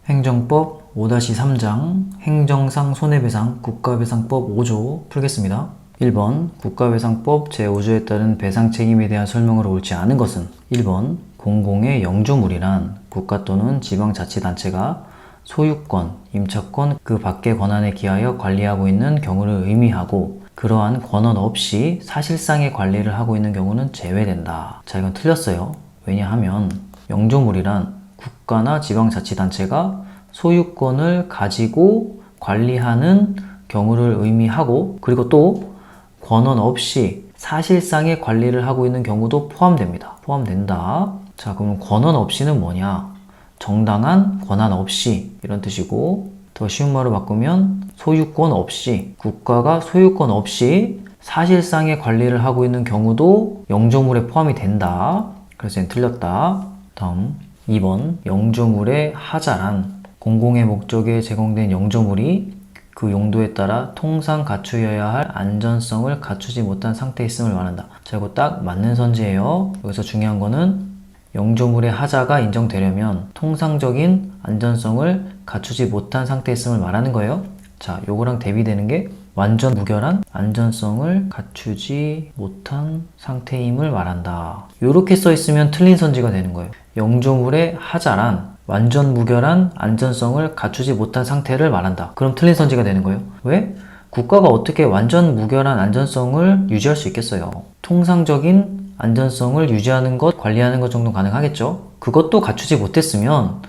행정법 5-3장 행정상 손해배상 국가배상법 5조 풀겠습니다. 1번 국가배상법 제5조에 따른 배상 책임에 대한 설명으로 옳지 않은 것은 1번 공공의 영주물이란 국가 또는 지방자치단체가 소유권, 임차권 그 밖의 권한에 기하여 관리하고 있는 경우를 의미하고 그러한 권한 없이 사실상의 관리를 하고 있는 경우는 제외된다. 자, 이건 틀렸어요. 왜냐하면 영주물이란 국가나 지방자치단체가 소유권을 가지고 관리하는 경우를 의미하고 그리고 또 권한 없이 사실상의 관리를 하고 있는 경우도 포함된다. 자, 그럼 권한 없이는 뭐냐? 정당한 권한 없이 이런 뜻이고 더 쉬운 말로 바꾸면 소유권 없이 국가가 소유권 없이 사실상의 관리를 하고 있는 경우도 영주물에 포함이 된다. 그래서 얘는 틀렸다. 다음 2번 영주물의 하자란 공공의 목적에 제공된 영주물이 그 용도에 따라 통상 갖추어야 할 안전성을 갖추지 못한 상태에 있음을 말한다. 자, 이거 딱 맞는 선지예요. 여기서 중요한 거는 영주물의 하자가 인정되려면 통상적인 안전성을 갖추지 못한 상태에 있음을 말하는 거예요. 자, 요거랑 대비되는 게 완전 무결한 안전성을 갖추지 못한 상태임을 말한다. 요렇게 써 있으면 틀린 선지가 되는 거예요. 영주물의 하자란 완전 무결한 안전성을 갖추지 못한 상태를 말한다. 그럼 틀린 선지가 되는 거예요. 왜? 국가가 어떻게 완전 무결한 안전성을 유지할 수 있겠어요? 통상적인 안전성을 유지하는 것, 관리하는 것 정도는 가능하겠죠? 그것도 갖추지 못했으면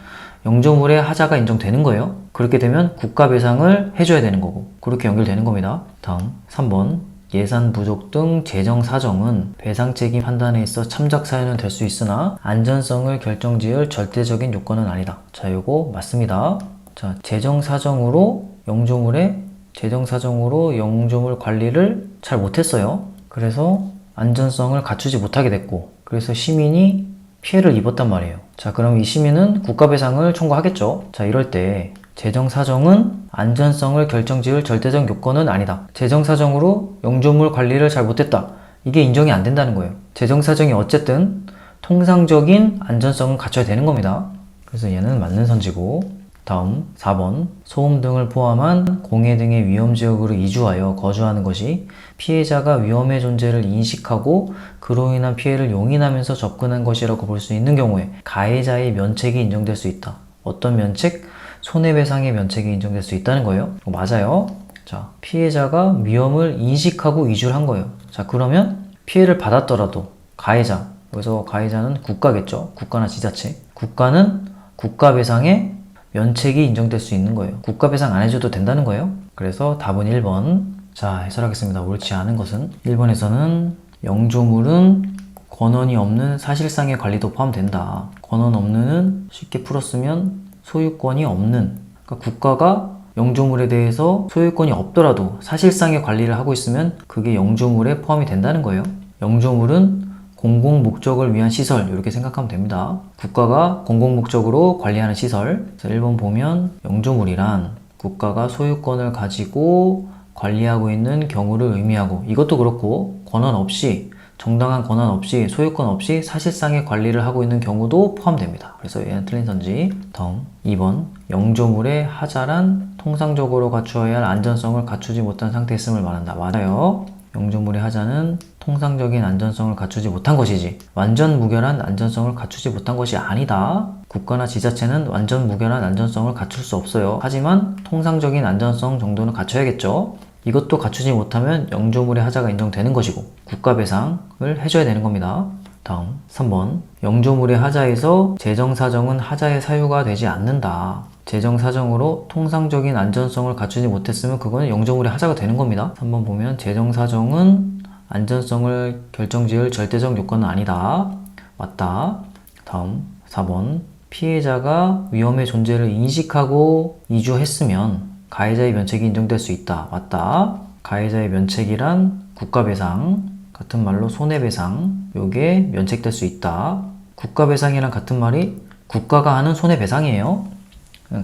영주물의 하자가 인정되는 거예요. 그렇게 되면 국가 배상을 해줘야 되는 거고 그렇게 연결되는 겁니다. 다음 3번 예산 부족 등 재정 사정은 배상 책임 판단에 있어 참작 사유는 될 수 있으나 안전성을 결정지을 절대적인 요건은 아니다. 자, 요거 맞습니다. 자, 재정 사정으로 영주물 관리를 잘 못했어요. 그래서 안전성을 갖추지 못하게 됐고 그래서 시민이 피해를 입었단 말이에요. 자, 그럼 이 시민은 국가배상을 청구하겠죠. 자, 이럴 때 재정사정은 안전성을 결정지을 절대적 요건은 아니다. 재정사정으로 영주물 관리를 잘 못했다. 이게 인정이 안 된다는 거예요. 재정사정이 어쨌든 통상적인 안전성은 갖춰야 되는 겁니다. 그래서 얘는 맞는 선지고 다음 4번 소음 등을 포함한 공해 등의 위험지역으로 이주하여 거주하는 것이 피해자가 위험의 존재를 인식하고 그로 인한 피해를 용인하면서 접근한 것이라고 볼 수 있는 경우에 가해자의 면책이 인정될 수 있다. 어떤 면책? 손해배상의 면책이 인정될 수 있다는 거예요. 맞아요. 자, 피해자가 위험을 인식하고 이주를 한 거예요. 자, 그러면 피해를 받았더라도 가해자, 여기서 가해자는 국가겠죠. 국가나 지자체. 국가는 국가배상의 면책이 인정될 수 있는 거예요. 국가배상 안 해줘도 된다는 거예요. 그래서 답은 1번. 자, 해설하겠습니다. 옳지 않은 것은 1번에서는 영주물은 권한이 없는 사실상의 관리도 포함된다. 권한 없는은 쉽게 풀었으면 소유권이 없는, 그러니까 국가가 영주물에 대해서 소유권이 없더라도 사실상의 관리를 하고 있으면 그게 영주물에 포함이 된다는 거예요. 영주물은 공공 목적을 위한 시설 이렇게 생각하면 됩니다. 국가가 공공 목적으로 관리하는 시설. 1번 보면 영주물이란 국가가 소유권을 가지고 관리하고 있는 경우를 의미하고 이것도 그렇고 권한 없이 정당한 권한 없이 소유권 없이 사실상의 관리를 하고 있는 경우도 포함됩니다. 그래서 얘는 틀린 선지. 다음 2번 영주물의 하자란 통상적으로 갖추어야 할 안전성을 갖추지 못한 상태에 있음을 말한다. 맞아요. 영주물의 하자는 통상적인 안전성을 갖추지 못한 것이지 완전 무결한 안전성을 갖추지 못한 것이 아니다. 국가나 지자체는 완전 무결한 안전성을 갖출 수 없어요. 하지만 통상적인 안전성 정도는 갖춰야겠죠. 이것도 갖추지 못하면 영주물의 하자가 인정되는 것이고 국가배상을 해줘야 되는 겁니다. 다음 3번 영주물의 하자에서 재정사정은 하자의 사유가 되지 않는다. 재정사정으로 통상적인 안전성을 갖추지 못했으면 그거는 영주물의 하자가 되는 겁니다. 3번 보면 재정사정은 안전성을 결정지을 절대적 요건은 아니다. 맞다. 다음 4번 피해자가 위험의 존재를 인식하고 이주했으면 가해자의 면책이 인정될 수 있다. 맞다. 가해자의 면책이란 국가배상, 같은 말로 손해배상, 요게 면책될 수 있다. 국가배상이랑 같은 말이 국가가 하는 손해배상이에요.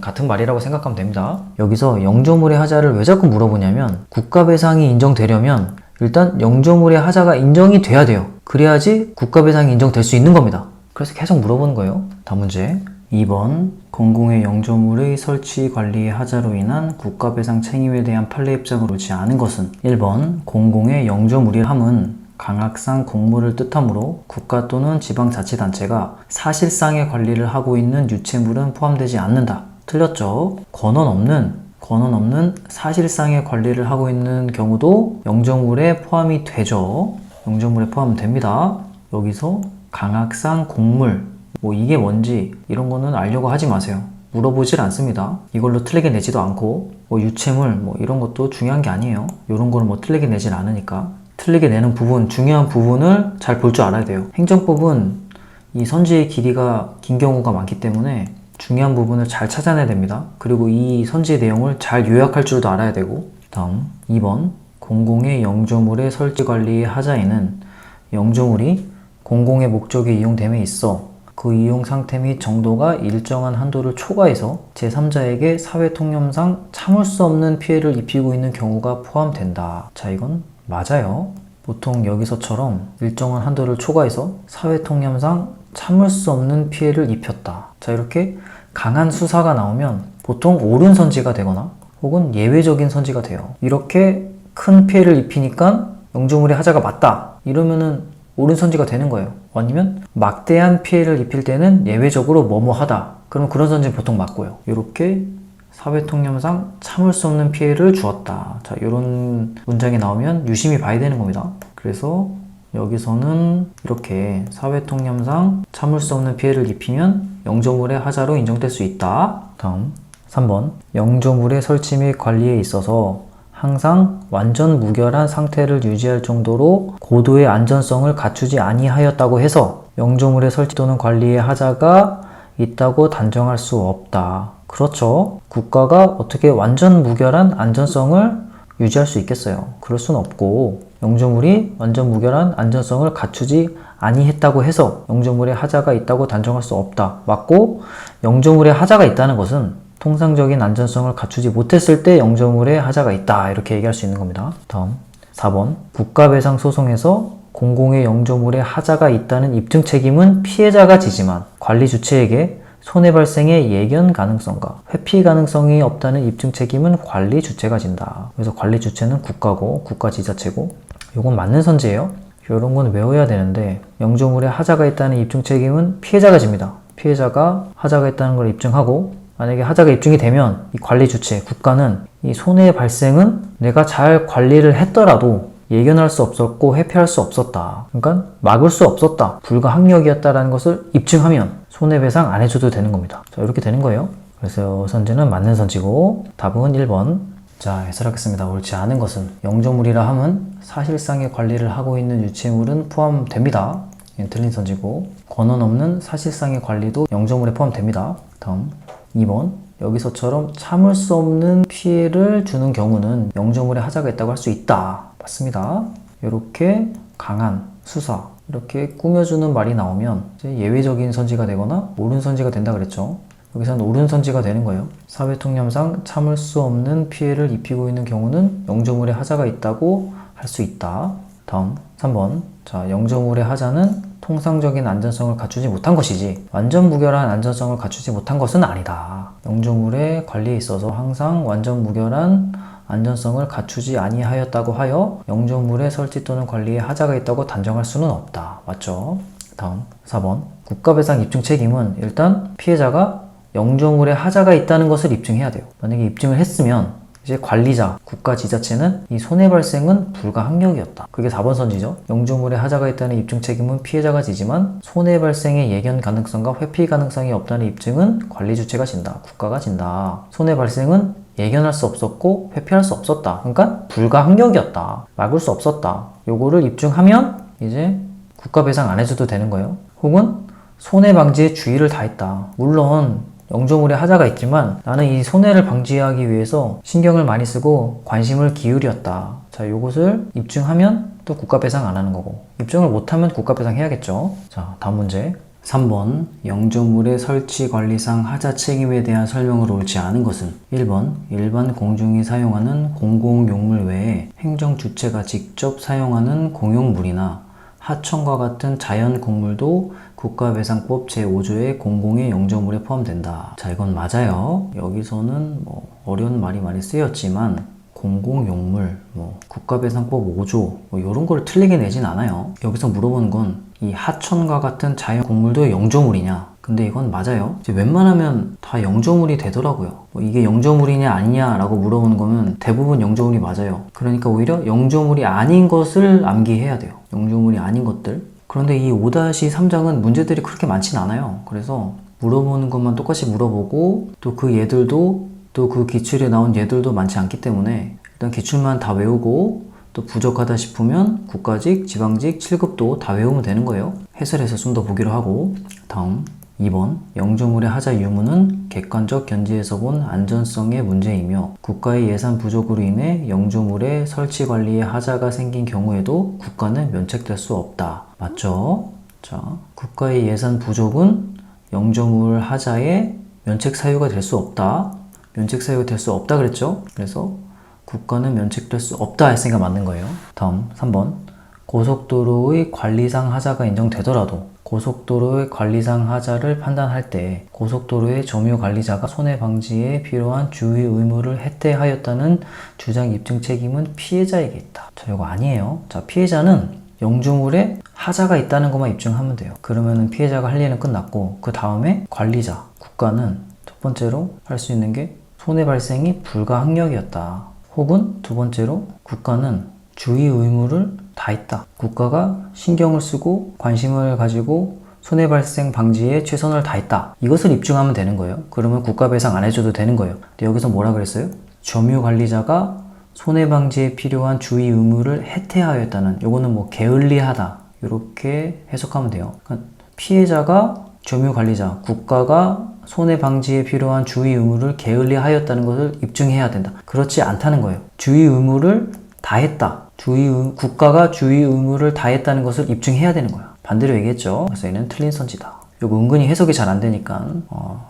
같은 말이라고 생각하면 됩니다. 여기서 영주물의 하자를 왜 자꾸 물어보냐면 국가배상이 인정되려면 일단 영주물의 하자가 인정이 돼야 돼요. 그래야지 국가배상이 인정될 수 있는 겁니다. 그래서 계속 물어보는 거예요. 다음 문제 2번 공공의 영조물의 설치 관리의 하자로 인한 국가배상 책임에 대한 판례 입장을 옳지 않은 것은 1번 공공의 영조물이함은 강학상 공물을 뜻하므로 국가 또는 지방자치단체가 사실상의 관리를 하고 있는 유체물은 포함되지 않는다. 틀렸죠? 권한 없는 사실상의 관리를 하고 있는 경우도 영조물에 포함이 되죠. 영조물에 포함됩니다. 여기서 강학상 공물, 이게 뭔지 이런 거는 알려고 하지 마세요. 물어보질 않습니다. 이걸로 틀리게 내지도 않고 유체물 이런 것도 중요한 게 아니에요. 이런 거를 틀리게 내질 않으니까. 틀리게 내는 부분, 중요한 부분을 잘 볼 줄 알아야 돼요. 행정법은 이 선지의 길이가 긴 경우가 많기 때문에 중요한 부분을 잘 찾아내야 됩니다. 그리고 이 선지의 내용을 잘 요약할 줄도 알아야 되고. 다음 2번 공공의 영조물의 설치 관리의 하자에는 영조물이 공공의 목적에 이용됨에 있어 그 이용 상태 및 정도가 일정한 한도를 초과해서 제3자에게 사회통념상 참을 수 없는 피해를 입히고 있는 경우가 포함된다. 자, 이건 맞아요. 보통 여기서처럼 일정한 한도를 초과해서 사회통념상 참을 수 없는 피해를 입혔다. 자, 이렇게 강한 수사가 나오면 보통 옳은 선지가 되거나 혹은 예외적인 선지가 돼요. 이렇게 큰 피해를 입히니까 영조물의 하자가 맞다. 이러면은 옳은 선지가 되는 거예요. 아니면 막대한 피해를 입힐 때는 예외적으로 뭐뭐하다. 그럼 그런 선지는 보통 맞고요. 이렇게 사회통념상 참을 수 없는 피해를 주었다. 자, 이런 문장이 나오면 유심히 봐야 되는 겁니다. 그래서 여기서는 이렇게 사회통념상 참을 수 없는 피해를 입히면 영조물의 하자로 인정될 수 있다. 다음 3번 영조물의 설치 및 관리에 있어서 항상 완전 무결한 상태를 유지할 정도로 고도의 안전성을 갖추지 아니하였다고 해서 영조물의 설치 또는 관리의 하자가 있다고 단정할 수 없다. 그렇죠. 국가가 어떻게 완전 무결한 안전성을 유지할 수 있겠어요. 그럴 수는 없고 영조물이 완전 무결한 안전성을 갖추지 아니했다고 해서 영조물의 하자가 있다고 단정할 수 없다. 맞고 영조물의 하자가 있다는 것은 통상적인 안전성을 갖추지 못했을 때 영조물의 하자가 있다. 이렇게 얘기할 수 있는 겁니다. 다음 4번 국가배상 소송에서 공공의 영조물의 하자가 있다는 입증 책임은 피해자가 지지만 관리 주체에게 손해 발생의 예견 가능성과 회피 가능성이 없다는 입증 책임은 관리 주체가 진다. 그래서 관리 주체는 국가고 국가지자체고 이건 맞는 선지예요. 이런 건 외워야 되는데 영조물의 하자가 있다는 입증 책임은 피해자가 집니다. 피해자가 하자가 있다는 걸 입증하고 만약에 하자가 입증이 되면 이 관리 주체, 국가는 이 손해 발생은 내가 잘 관리를 했더라도 예견할 수 없었고 회피할 수 없었다. 그러니까 막을 수 없었다. 불가항력이었다라는 것을 입증하면 손해배상 안 해줘도 되는 겁니다. 자, 이렇게 되는 거예요. 그래서 선지는 맞는 선지고 답은 1번. 자, 해설하겠습니다. 옳지 않은 것은 영조물이라 함은 사실상의 관리를 하고 있는 유체물은 포함됩니다. 틀린 선지고 권한 없는 사실상의 관리도 영조물에 포함됩니다. 다음 2번 여기서처럼 참을 수 없는 피해를 주는 경우는 영조물의 하자가 있다고 할 수 있다. 맞습니다. 이렇게 강한 수사 이렇게 꾸며주는 말이 나오면 이제 예외적인 선지가 되거나 옳은 선지가 된다 그랬죠. 여기서는 옳은 선지가 되는 거예요. 사회통념상 참을 수 없는 피해를 입히고 있는 경우는 영조물의 하자가 있다고 할 수 있다. 다음 3번 자, 영조물의 하자는 통상적인 안전성을 갖추지 못한 것이지 완전 무결한 안전성을 갖추지 못한 것은 아니다. 영조물의 관리에 있어서 항상 완전 무결한 안전성을 갖추지 아니하였다고 하여 영조물의 설치 또는 관리에 하자가 있다고 단정할 수는 없다. 맞죠? 다음 4번 국가배상 입증 책임은 일단 피해자가 영조물의 하자가 있다는 것을 입증해야 돼요. 만약에 입증을 했으면 이제 관리자, 국가지자체는 이 손해 발생은 불가항력이었다. 그게 4번 선지죠. 영조물의 하자가 있다는 입증 책임은 피해자가 지지만 손해 발생의 예견 가능성과 회피 가능성이 없다는 입증은 관리 주체가 진다. 국가가 진다. 손해 발생은 예견할 수 없었고 회피할 수 없었다. 그러니까 불가항력이었다. 막을 수 없었다. 요거를 입증하면 이제 국가 배상 안 해줘도 되는 거예요. 혹은 손해 방지에 주의를 다했다. 물론 영조물의 하자가 있지만 나는 이 손해를 방지하기 위해서 신경을 많이 쓰고 관심을 기울였다. 자, 요것을 입증하면 또 국가 배상 안 하는 거고 입증을 못하면 국가 배상 해야겠죠. 자, 다음 문제 3번 영조물의 설치 관리상 하자 책임에 대한 설명을 옳지 않은 것은 1번 일반 공중이 사용하는 공공용물 외에 행정 주체가 직접 사용하는 공용물이나 하천과 같은 자연 공물도 국가배상법 제5조의 공공의 영조물에 포함된다. 자, 이건 맞아요. 여기서는 뭐 어려운 말이 많이 쓰였지만 공공용물, 국가배상법 5조 이런 걸 틀리게 내진 않아요. 여기서 물어보는 건 이 하천과 같은 자연 곡물도 영조물이냐? 근데 이건 맞아요. 이제 웬만하면 다 영조물이 되더라고요. 이게 영조물이냐 아니냐라고 물어보는 거면 대부분 영조물이 맞아요. 그러니까 오히려 영조물이 아닌 것을 암기해야 돼요. 영조물이 아닌 것들. 그런데 이 5-3장은 문제들이 그렇게 많진 않아요. 그래서 물어보는 것만 똑같이 물어보고 또 그 얘들도 또 그 기출에 나온 얘들도 많지 않기 때문에 일단 기출만 다 외우고 또 부족하다 싶으면 국가직, 지방직, 7급도 다 외우면 되는 거예요. 해설해서 좀 더 보기로 하고. 다음 2번 영조물의 하자 유무는 객관적 견지에서 본 안전성의 문제이며 국가의 예산 부족으로 인해 영조물의 설치 관리에 하자가 생긴 경우에도 국가는 면책될 수 없다. 맞죠? 자, 국가의 예산 부족은 영조물 하자의 면책 사유가 될 수 없다. 면책 사유가 될 수 없다 그랬죠? 그래서 국가는 면책될 수 없다 했으니까 맞는 거예요. 다음 3번 고속도로의 관리상 하자가 인정되더라도 고속도로의 관리상 하자를 판단할 때 고속도로의 점유 관리자가 손해 방지에 필요한 주의 의무를 해태하였다는 주장 입증 책임은 피해자에게 있다. 자, 이거 아니에요. 자, 피해자는 영조물에 하자가 있다는 것만 입증하면 돼요. 그러면 피해자가 할 일은 끝났고 그 다음에 관리자, 국가는 첫 번째로 할 수 있는 게 손해 발생이 불가항력이었다. 혹은 두 번째로 국가는 주의 의무를 다했다. 국가가 신경을 쓰고 관심을 가지고 손해 발생 방지에 최선을 다했다. 이것을 입증하면 되는 거예요. 그러면 국가 배상 안 해줘도 되는 거예요. 근데 여기서 뭐라 그랬어요? 점유 관리자가 손해 방지에 필요한 주의 의무를 해태하였다는, 요거는 뭐 게을리하다 이렇게 해석하면 돼요. 그러니까 피해자가 점유 관리자, 국가가 손해 방지에 필요한 주의 의무를 게을리하였다는 것을 입증해야 된다. 그렇지 않다는 거예요. 주의 의무를 다했다. 국가가 주의 의무를 다했다는 것을 입증해야 되는 거야. 반대로 얘기했죠. 그래서 얘는 틀린 선지다. 이거 은근히 해석이 잘 안 되니까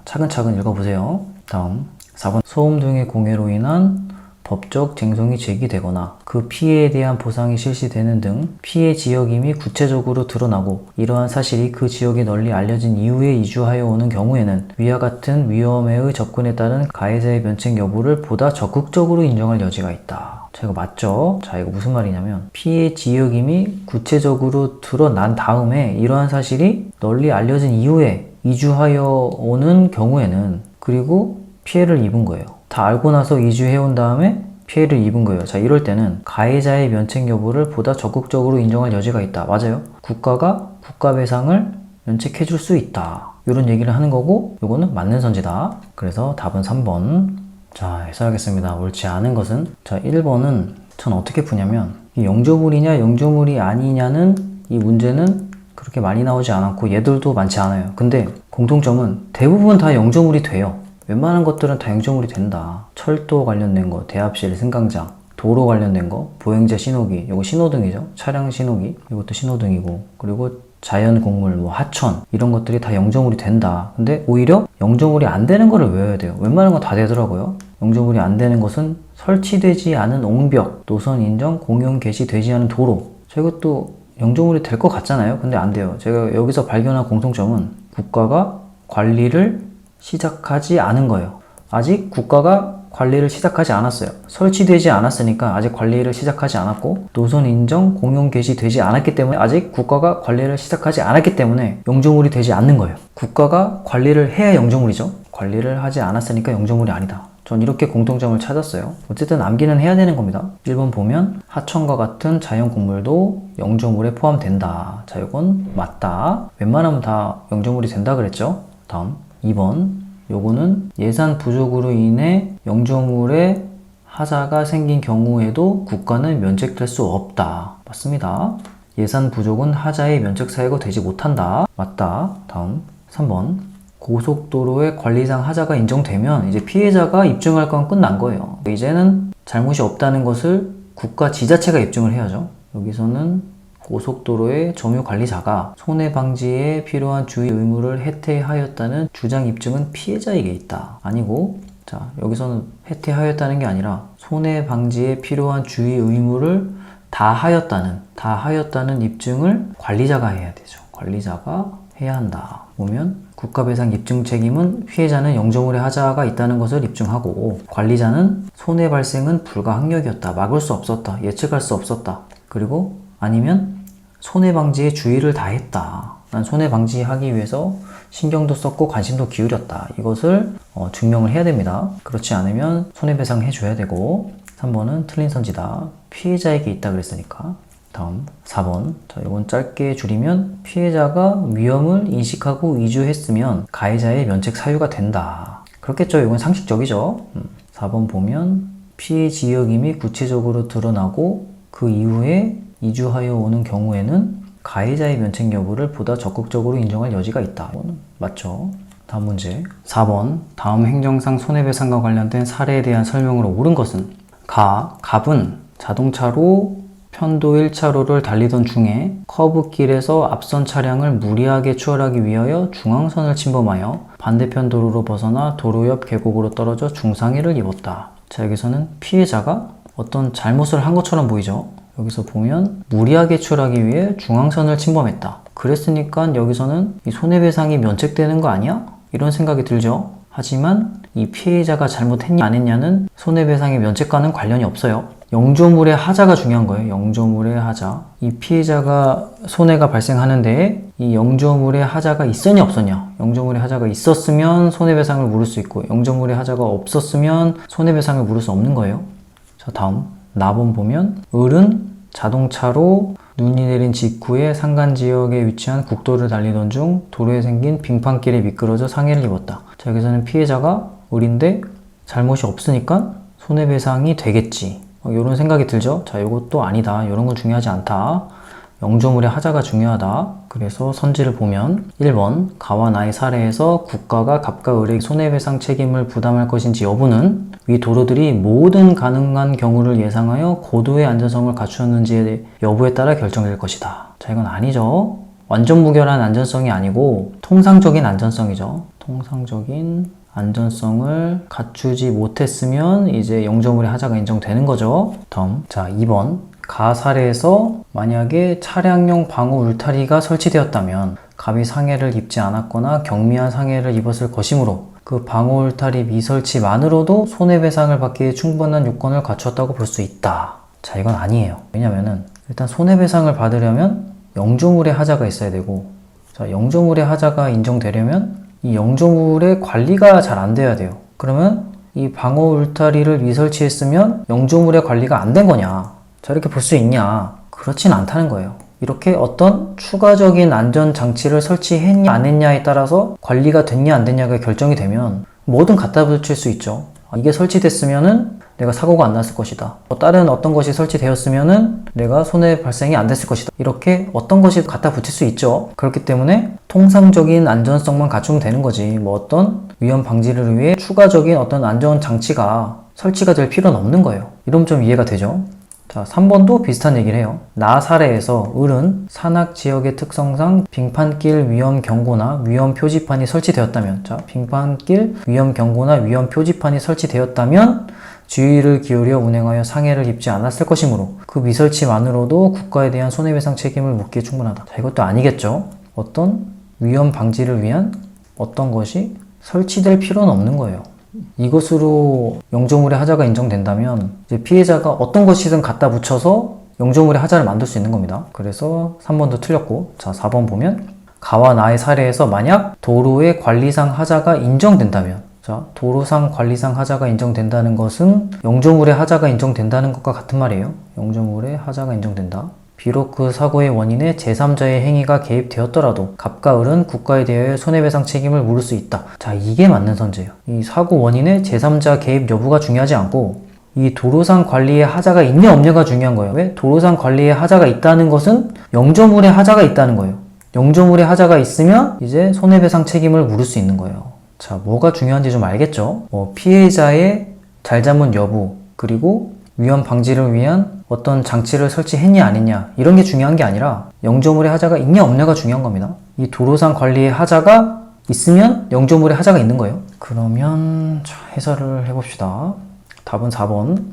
차근차근 읽어보세요. 다음 4번 소음 등의 공해로 인한 법적 쟁송이 제기되거나 그 피해에 대한 보상이 실시되는 등 피해 지역임이 구체적으로 드러나고 이러한 사실이 그 지역에 널리 알려진 이후에 이주하여 오는 경우에는 위와 같은 위험에의 접근에 따른 가해자의 면책 여부를 보다 적극적으로 인정할 여지가 있다. 자, 이거 맞죠? 자, 이거 무슨 말이냐면 피해 지역임이 구체적으로 드러난 다음에 이러한 사실이 널리 알려진 이후에 이주하여 오는 경우에는, 그리고 피해를 입은 거예요. 다 알고 나서 이주해온 다음에 피해를 입은 거예요. 자, 이럴 때는 가해자의 면책 여부를 보다 적극적으로 인정할 여지가 있다. 맞아요. 국가가 국가배상을 면책해 줄 수 있다. 이런 얘기를 하는 거고, 요거는 맞는 선지다. 그래서 답은 3번. 자, 해설하겠습니다. 옳지 않은 것은, 자, 1번은 전 어떻게 푸냐면 이 영조물이냐 영조물이 아니냐는 이 문제는 그렇게 많이 나오지 않았고 얘들도 많지 않아요. 근데 공통점은 대부분 다 영조물이 돼요. 웬만한 것들은 다 영조물이 된다. 철도 관련된 거, 대합실, 승강장, 도로 관련된 거, 보행자 신호기, 이거 신호등이죠. 차량 신호기, 이것도 신호등이고, 그리고 자연 곡물, 하천, 이런 것들이 다 영조물이 된다. 근데 오히려 영조물이 안 되는 거를 외워야 돼요. 웬만한 건 다 되더라고요. 영조물이 안 되는 것은 설치되지 않은 옹벽, 노선 인정, 공용 개시되지 않은 도로. 자, 이것도 영조물이 될 것 같잖아요. 근데 안 돼요. 제가 여기서 발견한 공통점은 국가가 관리를 시작하지 않은 거예요. 아직 국가가 관리를 시작하지 않았어요. 설치되지 않았으니까 아직 관리를 시작하지 않았고, 노선 인정, 공용 개시되지 않았기 때문에 아직 국가가 관리를 시작하지 않았기 때문에 영조물이 되지 않는 거예요. 국가가 관리를 해야 영조물이죠. 관리를 하지 않았으니까 영조물이 아니다. 전 이렇게 공통점을 찾았어요. 어쨌든 암기는 해야 되는 겁니다. 1번 보면 하천과 같은 자연 곡물도 영조물에 포함된다. 자, 이건 맞다. 웬만하면 다 영조물이 된다 그랬죠. 다음 2번, 요거는 예산 부족으로 인해 영조물에 하자가 생긴 경우에도 국가는 면책될 수 없다. 맞습니다. 예산 부족은 하자의 면책 사유가 되지 못한다. 맞다. 다음 3번, 고속도로의 관리상 하자가 인정되면 이제 피해자가 입증할 건 끝난 거예요. 이제는 잘못이 없다는 것을 국가 지자체가 입증을 해야죠. 여기서는 고속도로의 점유 관리자가 손해 방지에 필요한 주의 의무를 해태하였다는 주장 입증은 피해자에게 있다. 아니고, 자, 여기서는 해태하였다는 게 아니라 손해 방지에 필요한 주의 의무를 다하였다는 입증을 관리자가 해야 되죠. 관리자가 해야 한다. 보면 국가배상 입증 책임은 피해자는 영조물의 하자가 있다는 것을 입증하고 관리자는 손해 발생은 불가항력이었다. 막을 수 없었다. 예측할 수 없었다. 그리고 아니면 손해 방지에 주의를 다했다. 난 손해 방지하기 위해서 신경도 썼고 관심도 기울였다. 이것을 증명을 해야 됩니다. 그렇지 않으면 손해배상 해줘야 되고 3번은 틀린 선지다. 피해자에게 있다 그랬으니까. 다음 4번. 자, 이건 짧게 줄이면 피해자가 위험을 인식하고 이주했으면 가해자의 면책 사유가 된다. 그렇겠죠. 이건 상식적이죠. 4번 보면 피해 지역임이 구체적으로 드러나고 그 이후에 이주하여 오는 경우에는 가해자의 면책 여부를 보다 적극적으로 인정할 여지가 있다. 이거는 맞죠. 다음 문제 4번. 다음 행정상 손해배상과 관련된 사례에 대한 설명으로 옳은 것은 갑은 자동차로 편도 1차로를 달리던 중에 커브길에서 앞선 차량을 무리하게 추월하기 위하여 중앙선을 침범하여 반대편 도로로 벗어나 도로 옆 계곡으로 떨어져 중상해를 입었다. 자, 여기서는 피해자가 어떤 잘못을 한 것처럼 보이죠? 여기서 보면 무리하게 추월하기 위해 중앙선을 침범했다. 그랬으니까 여기서는 이 손해배상이 면책되는 거 아니야? 이런 생각이 들죠? 하지만 이 피해자가 잘못했냐 안 했냐는 손해배상의 면책과는 관련이 없어요. 영조물의 하자가 중요한 거예요. 영조물의 하자. 이 피해자가 손해가 발생하는데 이 영조물의 하자가 있었냐 없었냐. 영조물의 하자가 있었으면 손해배상을 물을 수 있고 영조물의 하자가 없었으면 손해배상을 물을 수 없는 거예요. 자, 다음 나번 보면 을은 자동차로 눈이 내린 직후에 산간지역에 위치한 국도를 달리던 중 도로에 생긴 빙판길에 미끄러져 상해를 입었다. 자, 여기서는 피해자가 을인데 잘못이 없으니까 손해배상이 되겠지. 이런 생각이 들죠? 자, 이것도 아니다. 이런 건 중요하지 않다. 영조물의 하자가 중요하다. 그래서 선지를 보면 1번 가와 나의 사례에서 국가가 갑과 을의 손해배상 책임을 부담할 것인지 여부는 위 도로들이 모든 가능한 경우를 예상하여 고도의 안전성을 갖추었는지의 여부에 따라 결정될 것이다. 자, 이건 아니죠. 완전 무결한 안전성이 아니고 통상적인 안전성이죠. 통상적인 안전성을 갖추지 못했으면 이제 영조물의 하자가 인정되는 거죠. 다음. 자, 2번. 가 사례에서 만약에 차량용 방호 울타리가 설치되었다면 갑이 상해를 입지 않았거나 경미한 상해를 입었을 것이므로 그 방호 울타리 미설치만으로도 손해배상을 받기에 충분한 요건을 갖추었다고 볼 수 있다. 자, 이건 아니에요. 왜냐면은 일단 손해배상을 받으려면 영조물의 하자가 있어야 되고, 자, 영조물의 하자가 인정되려면 이 영조물의 관리가 잘 안 돼야 돼요. 그러면 이 방호 울타리를 미설치했으면 영조물의 관리가 안 된 거냐? 자, 이렇게 볼 수 있냐? 그렇진 않다는 거예요. 이렇게 어떤 추가적인 안전장치를 설치했냐 안 했냐에 따라서 관리가 됐냐 안 됐냐가 결정이 되면 뭐든 갖다 붙일 수 있죠. 이게 설치됐으면은 내가 사고가 안 났을 것이다. 다른 어떤 것이 설치되었으면은 내가 손해 발생이 안 됐을 것이다. 이렇게 어떤 것이 갖다 붙일 수 있죠. 그렇기 때문에 통상적인 안전성만 갖추면 되는 거지. 뭐 어떤 위험 방지를 위해 추가적인 어떤 안전 장치가 설치가 될 필요는 없는 거예요. 이러면 좀 이해가 되죠. 자, 3번도 비슷한 얘기를 해요. 나 사례에서 을은 산악 지역의 특성상 빙판길 위험 경고나 위험 표지판이 설치되었다면, 자, 빙판길 위험 경고나 위험 표지판이 설치되었다면 주의를 기울여 운행하여 상해를 입지 않았을 것이므로 그 미설치만으로도 국가에 대한 손해배상 책임을 묻기에 충분하다. 자, 이것도 아니겠죠. 어떤 위험 방지를 위한 어떤 것이 설치될 필요는 없는 거예요. 이것으로 영조물의 하자가 인정된다면 이제 피해자가 어떤 것이든 갖다 붙여서 영조물의 하자를 만들 수 있는 겁니다. 그래서 3번도 틀렸고, 자, 4번 보면 가와 나의 사례에서 만약 도로의 관리상 하자가 인정된다면, 자, 도로상 관리상 하자가 인정된다는 것은 영조물의 하자가 인정된다는 것과 같은 말이에요. 영조물의 하자가 인정된다. 비록 그 사고의 원인에 제3자의 행위가 개입되었더라도 갑과 을은 국가에 대하여 손해배상 책임을 물을 수 있다. 자, 이게 맞는 선제예요. 이 사고 원인에 제3자 개입 여부가 중요하지 않고 이 도로상 관리의 하자가 있냐 없냐가 중요한 거예요. 왜? 도로상 관리의 하자가 있다는 것은 영조물의 하자가 있다는 거예요. 영조물의 하자가 있으면 이제 손해배상 책임을 물을 수 있는 거예요. 자, 뭐가 중요한지 좀 알겠죠? 피해자의 잘잘못 여부, 그리고 위험 방지를 위한 어떤 장치를 설치했냐 안 했냐 이런 게 중요한 게 아니라 영조물의 하자가 있냐 없냐가 중요한 겁니다. 이 도로상 관리의 하자가 있으면 영조물의 하자가 있는 거예요. 그러면 자, 해설을 해봅시다. 답은 4번.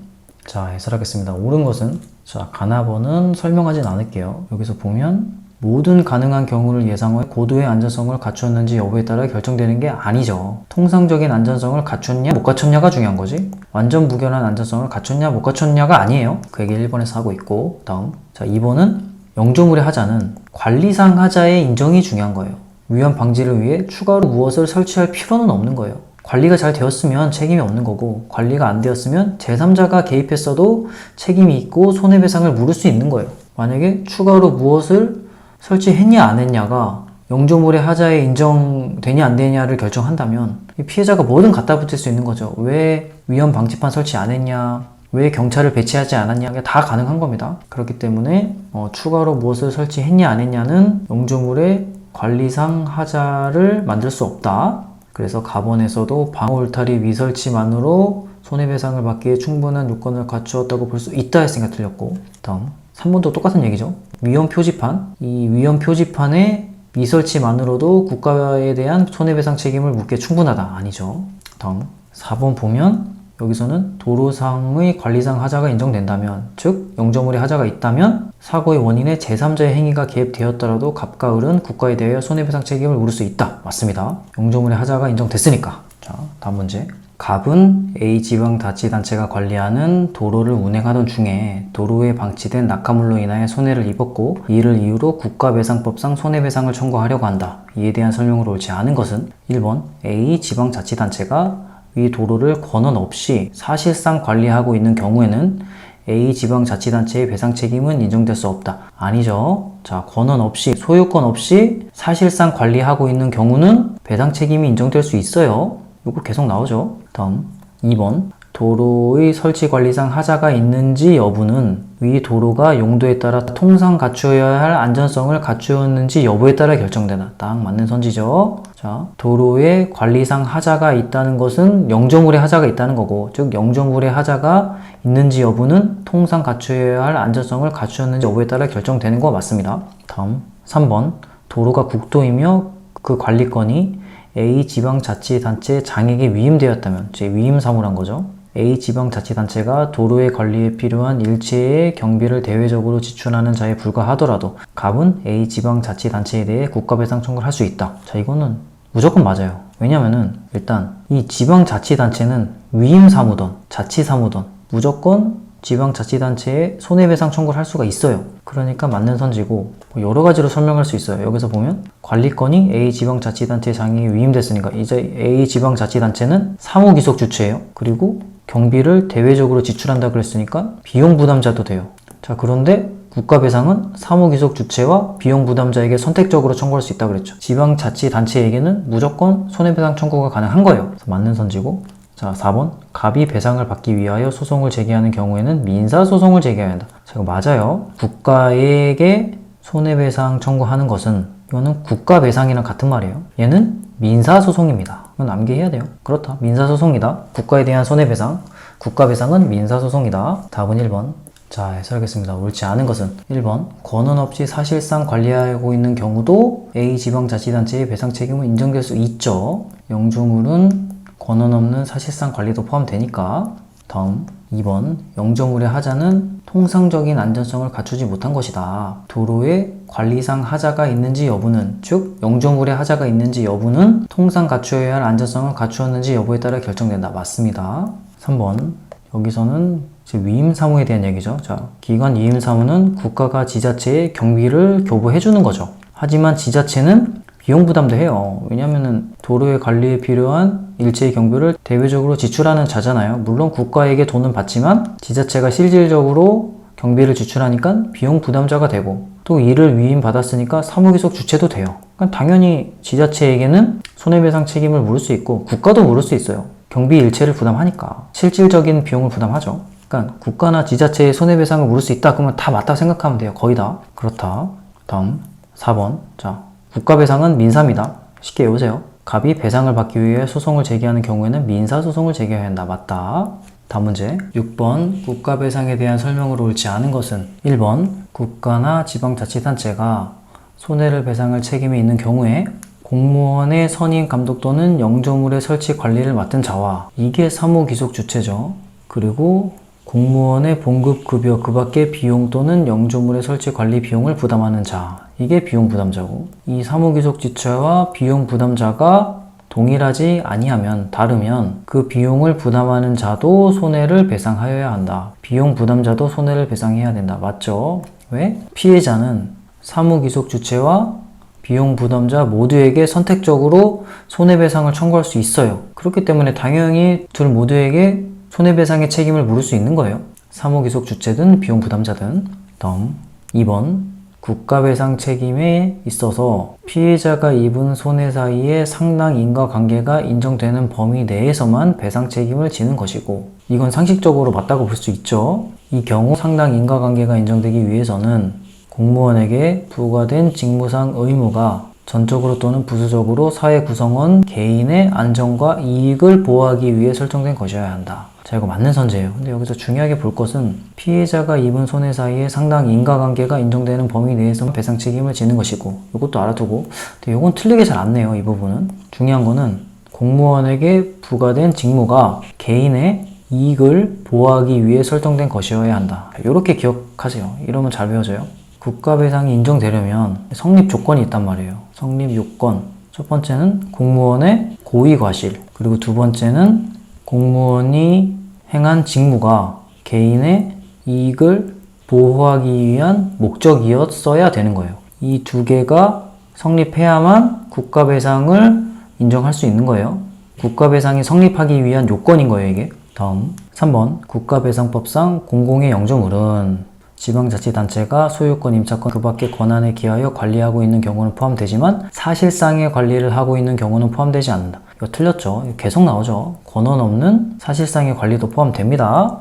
자, 해설하겠습니다. 옳은 것은, 자, 가나번은 설명하진 않을게요. 여기서 보면 모든 가능한 경우를 예상해 고도의 안전성을 갖추었는지 여부에 따라 결정되는 게 아니죠. 통상적인 안전성을 갖췄냐 못 갖췄냐가 중요한 거지. 완전 무결한 안전성을 갖췄냐 못 갖췄냐가 아니에요. 그 얘기 1번에서 하고 있고, 다음. 자, 2번은 영조물의 하자는 관리상 하자의 인정이 중요한 거예요. 위험 방지를 위해 추가로 무엇을 설치할 필요는 없는 거예요. 관리가 잘 되었으면 책임이 없는 거고, 관리가 안 되었으면 제3자가 개입했어도 책임이 있고 손해배상을 물을 수 있는 거예요. 만약에 추가로 무엇을 설치했냐 안 했냐가 영조물의 하자에 인정되냐 안 되냐를 결정한다면 이 피해자가 뭐든 갖다 붙일 수 있는 거죠. 왜 위험 방지판 설치 안 했냐, 왜 경찰을 배치하지 않았냐, 다 가능한 겁니다. 그렇기 때문에 추가로 무엇을 설치했냐 안 했냐는 영조물의 관리상 하자를 만들 수 없다. 그래서 가번에서도 방어 울타리 위설치만으로 손해배상을 받기에 충분한 요건을 갖추었다고 볼 수 있다 했으니까 틀렸고, 다음 3번도 똑같은 얘기죠. 위험 표지판, 이 위험 표지판의 미설치만으로도 국가에 대한 손해배상 책임을 묻기에 충분하다. 아니죠. 다음 4번 보면 여기서는 도로상의 관리상 하자가 인정된다면, 즉 영조물의 하자가 있다면 사고의 원인에 제3자의 행위가 개입되었더라도 갑과 을은 국가에 대하여 손해배상 책임을 물을 수 있다. 맞습니다. 영조물의 하자가 인정됐으니까. 자, 다음 문제. 갑은 A지방자치단체가 관리하는 도로를 운행하던 중에 도로에 방치된 낙하물로 인하여 손해를 입었고 이를 이유로 국가배상법상 손해배상을 청구하려고 한다. 이에 대한 설명을 옳지 않은 것은 1번 A지방자치단체가 이 도로를 권한 없이 사실상 관리하고 있는 경우에는 A지방자치단체의 배상 책임은 인정될 수 없다. 아니죠. 자, 권한 없이, 소유권 없이 사실상 관리하고 있는 경우는 배상 책임이 인정될 수 있어요. 이거 계속 나오죠. 다음 2번 도로의 설치관리상 하자가 있는지 여부는 위 도로가 용도에 따라 통상 갖추어야 할 안전성을 갖추었는지 여부에 따라 결정된다. 딱 맞는 선지죠. 자, 도로에 관리상 하자가 있다는 것은 영조물의 하자가 있다는 거고, 즉 영조물의 하자가 있는지 여부는 통상 갖추어야 할 안전성을 갖추었는지 여부에 따라 결정되는 거 맞습니다. 다음 3번 도로가 국도이며 그 관리권이 A지방자치단체 장에게 위임되었다면, 제 위임사무란 거죠. A지방자치단체가 도로의 관리에 필요한 일체의 경비를 대외적으로 지출하는 자에 불과하더라도 갑은 A지방자치단체에 대해 국가배상 청구를 할 수 있다. 자, 이거는 무조건 맞아요. 왜냐면은 일단 이 지방자치단체는 위임사무든 자치사무든 무조건 지방자치단체에 손해배상 청구를 할 수가 있어요. 그러니까 맞는 선지고, 여러 가지로 설명할 수 있어요. 여기서 보면 관리권이 A지방자치단체 장에 위임됐으니까 이제 A지방자치단체는 사무기속 주체예요. 그리고 경비를 대외적으로 지출한다 그랬으니까 비용 부담자도 돼요. 자, 그런데 국가배상은 사무기속 주체와 비용 부담자에게 선택적으로 청구할 수 있다 그랬죠. 지방자치단체에게는 무조건 손해배상 청구가 가능한 거예요. 그래서 맞는 선지고, 자, 4번 갑이 배상을 받기 위하여 소송을 제기하는 경우에는 민사소송을 제기해야 한다. 자, 이거 맞아요. 국가에게 손해배상 청구하는 것은 이거는 국가배상이랑 같은 말이에요. 얘는 민사소송입니다. 이건 암기해야 돼요. 그렇다. 민사소송이다. 국가에 대한 손해배상, 국가배상은 민사소송이다. 답은 1번. 자, 해설하겠습니다. 옳지 않은 것은 1번 권한 없이 사실상 관리하고 있는 경우도 A지방자치단체의 배상 책임은 인정될 수 있죠. 영조물은 권한 없는 사실상 관리도 포함되니까. 다음 2번 영조물의 하자는 통상적인 안전성을 갖추지 못한 것이다. 도로에 관리상 하자가 있는지 여부는, 즉 영조물의 하자가 있는지 여부는 통상 갖추어야 할 안전성을 갖추었는지 여부에 따라 결정된다. 맞습니다. 3번 여기서는 위임사무에 대한 얘기죠. 자, 기관 위임사무는 국가가 지자체에 경비를 교부해주는 거죠. 하지만 지자체는 비용 부담도 해요. 왜냐면은 도로의 관리에 필요한 일체의 경비를 대외적으로 지출하는 자잖아요. 물론 국가에게 돈은 받지만 지자체가 실질적으로 경비를 지출하니까 비용 부담자가 되고, 또 이를 위임받았으니까 사무기속 주체도 돼요. 그러니까 당연히 지자체에게는 손해배상 책임을 물을 수 있고 국가도 물을 수 있어요. 경비 일체를 부담하니까 실질적인 비용을 부담하죠. 그러니까 국가나 지자체의 손해배상을 물을 수 있다 그러면 다 맞다고 생각하면 돼요. 거의 다. 그렇다. 다음 4번 자, 국가배상은 민사입니다. 쉽게 외우세요. 갑이 배상을 받기 위해 소송을 제기하는 경우에는 민사소송을 제기해야 한다. 맞다. 다음 문제 6번 국가배상에 대한 설명으로 옳지 않은 것은 1번 국가나 지방자치단체가 손해를 배상할 책임이 있는 경우에 공무원의 선임 감독 또는 영조물의 설치 관리를 맡은 자와 이게 사무기속 주체죠. 그리고 공무원의 봉급 급여 그 밖의 비용 또는 영조물의 설치 관리 비용을 부담하는 자. 이게 비용 부담자고, 이 사무기속지체와 비용 부담자가 동일하지 아니하면 다르면 그 비용을 부담하는 자도 손해를 배상하여야 한다. 비용 부담자도 손해를 배상해야 된다. 맞죠? 왜? 피해자는 사무기속주체와 비용 부담자 모두에게 선택적으로 손해배상을 청구할 수 있어요. 그렇기 때문에 당연히 둘 모두에게 손해배상의 책임을 물을 수 있는 거예요. 사무기속주체든 비용 부담자든. 다음 2번 국가배상 책임에 있어서 피해자가 입은 손해 사이에 상당 인과관계가 인정되는 범위 내에서만 배상 책임을 지는 것이고, 이건 상식적으로 맞다고 볼 수 있죠. 이 경우 상당 인과관계가 인정되기 위해서는 공무원에게 부과된 직무상 의무가 전적으로 또는 부수적으로 사회 구성원 개인의 안전과 이익을 보호하기 위해 설정된 것이어야 한다. 자, 이거 맞는 선제예요. 근데 여기서 중요하게 볼 것은 피해자가 입은 손해 사이에 상당 인과관계가 인정되는 범위 내에서만 배상 책임을 지는 것이고, 이것도 알아두고. 근데 이건 틀리게 잘 안 내요, 이 부분은. 중요한 거는 공무원에게 부과된 직무가 개인의 이익을 보호하기 위해 설정된 것이어야 한다. 이렇게 기억하세요. 이러면 잘 배워져요. 국가배상이 인정되려면 성립 조건이 있단 말이에요. 성립 요건. 첫 번째는 공무원의 고의과실. 그리고 두 번째는 공무원이 행한 직무가 개인의 이익을 보호하기 위한 목적이었어야 되는 거예요. 이 두 개가 성립해야만 국가배상을 인정할 수 있는 거예요. 국가배상이 성립하기 위한 요건인 거예요, 이게. 다음 3번 국가배상법상 공공의 영조물은 지방자치단체가 소유권, 임차권 그 밖의 권한에 기하여 관리하고 있는 경우는 포함되지만 사실상의 관리를 하고 있는 경우는 포함되지 않는다. 이거 틀렸죠? 이거 계속 나오죠? 권한 없는 사실상의 관리도 포함됩니다.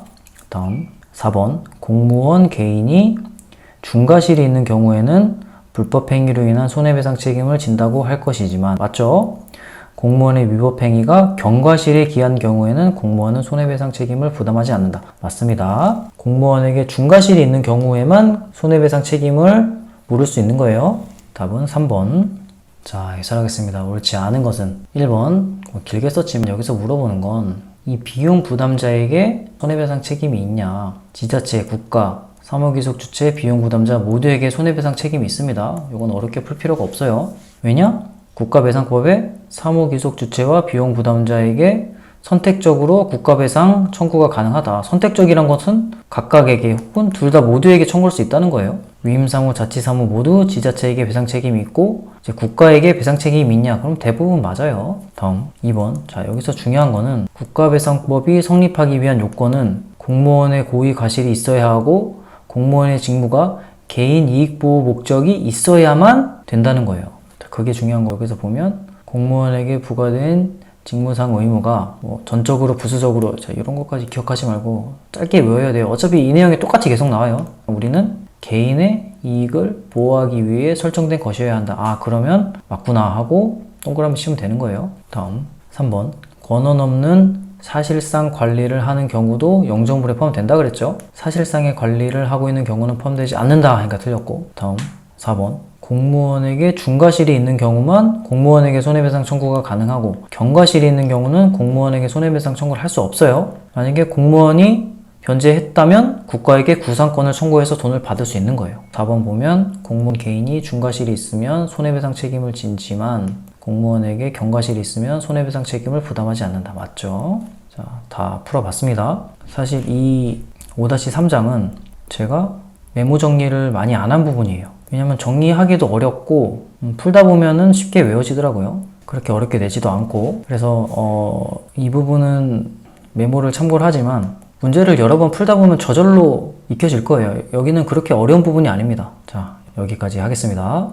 다음 4번 공무원 개인이 중과실이 있는 경우에는 불법행위로 인한 손해배상 책임을 진다고 할 것이지만, 맞죠? 공무원의 위법행위가 경과실에 기한 경우에는 공무원은 손해배상 책임을 부담하지 않는다. 맞습니다. 공무원에게 중과실이 있는 경우에만 손해배상 책임을 물을 수 있는 거예요. 답은 3번. 자, 해설하겠습니다. 옳지 않은 것은 1번. 길게 썼지만 여기서 물어보는 건 이 비용 부담자에게 손해배상 책임이 있냐. 지자체, 국가, 사무기속주체, 비용 부담자 모두에게 손해배상 책임이 있습니다. 이건 어렵게 풀 필요가 없어요. 왜냐? 국가배상법에 사무기속주체와 비용 부담자에게 선택적으로 국가배상 청구가 가능하다. 선택적이란 것은 각각에게 혹은 둘 다 모두에게 청구할 수 있다는 거예요. 위임사무, 자치사무 모두 지자체에게 배상 책임이 있고 이제 국가에게 배상 책임이 있냐? 그럼 대부분 맞아요. 다음 2번. 자, 여기서 중요한 거는 국가배상법이 성립하기 위한 요건은 공무원의 고의 과실이 있어야 하고 공무원의 직무가 개인 이익보호 목적이 있어야만 된다는 거예요. 그게 중요한 거. 여기서 보면 공무원에게 부과된 직무상 의무가 전적으로 부수적으로, 자, 이런 것까지 기억하지 말고 짧게 외워야 돼요. 어차피 이 내용이 똑같이 계속 나와요. 우리는 개인의 이익을 보호하기 위해 설정된 것이어야 한다. 아, 그러면 맞구나 하고 동그라미 치면 되는 거예요. 다음 3번 권한 없는 사실상 관리를 하는 경우도 영정물에 포함된다 그랬죠. 사실상의 관리를 하고 있는 경우는 포함되지 않는다 하니까 틀렸고. 다음 4번 공무원에게 중과실이 있는 경우만 공무원에게 손해배상 청구가 가능하고 경과실이 있는 경우는 공무원에게 손해배상 청구를 할 수 없어요. 만약에 공무원이 변제했다면 국가에게 구상권을 청구해서 돈을 받을 수 있는 거예요. 4번 보면 공무원 개인이 중과실이 있으면 손해배상 책임을 지지만 공무원에게 경과실이 있으면 손해배상 책임을 부담하지 않는다. 맞죠? 자, 다 풀어봤습니다. 사실 이 5-3장은 제가 메모 정리를 많이 안 한 부분이에요. 왜냐면 정리하기도 어렵고 풀다 보면은 쉽게 외워지더라고요. 그렇게 어렵게 내지도 않고. 그래서 이 부분은 메모를 참고를 하지만 문제를 여러 번 풀다 보면 저절로 익혀질 거예요. 여기는 그렇게 어려운 부분이 아닙니다. 자, 여기까지 하겠습니다.